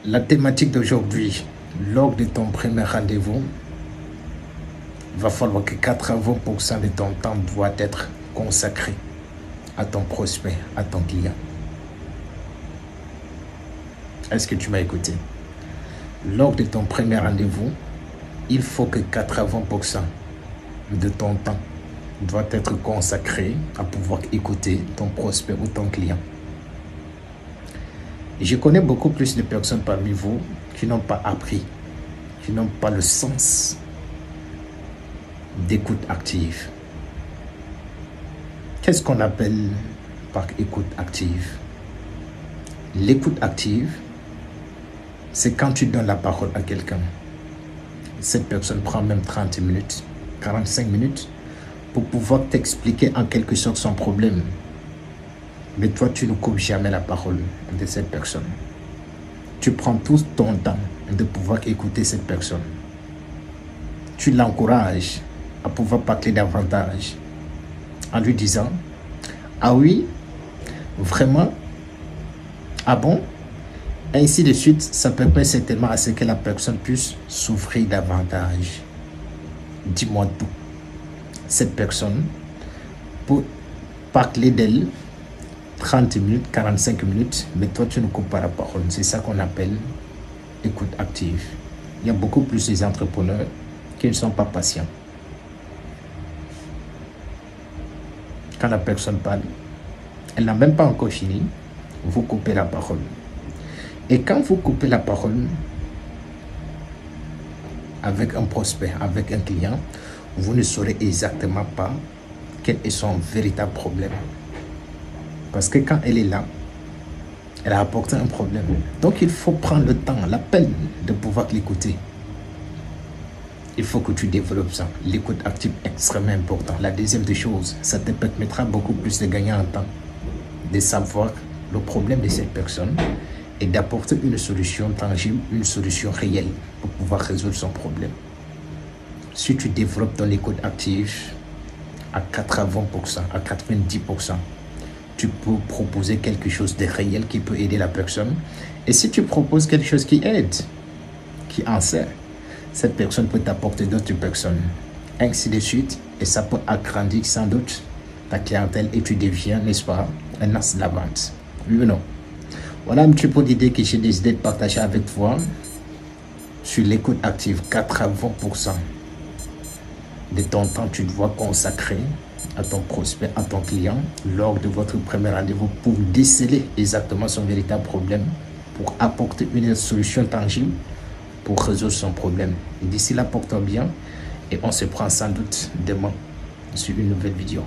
La thématique d'aujourd'hui, lors de ton premier rendez-vous, il va falloir que 80% de ton temps doit être consacré à ton prospect, à ton client. Est-ce que tu m'as écouté? Lors de ton premier rendez-vous, il faut que 80% de ton temps doit être consacré à pouvoir écouter ton prospect ou ton client. Je connais beaucoup plus de personnes parmi vous qui n'ont pas appris, qui n'ont pas le sens d'écoute active. Qu'est-ce qu'on appelle par écoute active? L'écoute active, c'est quand tu donnes la parole à quelqu'un. Cette personne prend même 30 minutes, 45 minutes pour pouvoir t'expliquer en quelque sorte son problème. Mais toi, tu ne coupes jamais la parole de cette personne. Tu prends tout ton temps de pouvoir écouter cette personne. Tu l'encourages à pouvoir parler davantage en lui disant « Ah oui, vraiment? Ah bon ?» Ainsi de suite, ça permet certainement à ce que la personne puisse souffrir davantage. Dis-moi tout. Cette personne, pour parler d'elle, 30 minutes, 45 minutes, mais toi tu ne coupes pas la parole. C'est ça qu'on appelle écoute active. Il y a beaucoup plus d'entrepreneurs qui ne sont pas patients. Quand la personne parle, elle n'a même pas encore fini, vous coupez la parole. Et quand vous coupez la parole avec un prospect, avec un client, vous ne saurez exactement pas quel est son véritable problème. Parce que quand elle est là, elle a apporté un problème. Donc il faut prendre le temps, la peine de pouvoir l'écouter. Il faut que tu développes ça. L'écoute active est extrêmement important. La deuxième des choses, ça te permettra beaucoup plus de gagner en temps, de savoir le problème de cette personne et d'apporter une solution tangible, une solution réelle pour pouvoir résoudre son problème. Si tu développes ton écoute active à 80%, à 90%, tu peux proposer quelque chose de réel qui peut aider la personne. Et si tu proposes quelque chose qui aide, qui en sert, cette personne peut t'apporter d'autres personnes. Ainsi de suite. Et ça peut agrandir sans doute ta clientèle et tu deviens, n'est-ce pas, un as de la vente. Oui ou non? Voilà un petit peu d'idées que j'ai décidé de partager avec toi sur l'écoute active. 80% de ton temps, tu dois consacrer à ton prospect, à ton client, lors de votre premier rendez-vous pour déceler exactement son véritable problème, pour apporter une solution tangible pour résoudre son problème. D'ici là, porte-toi bien et on se prend sans doute demain sur une nouvelle vidéo.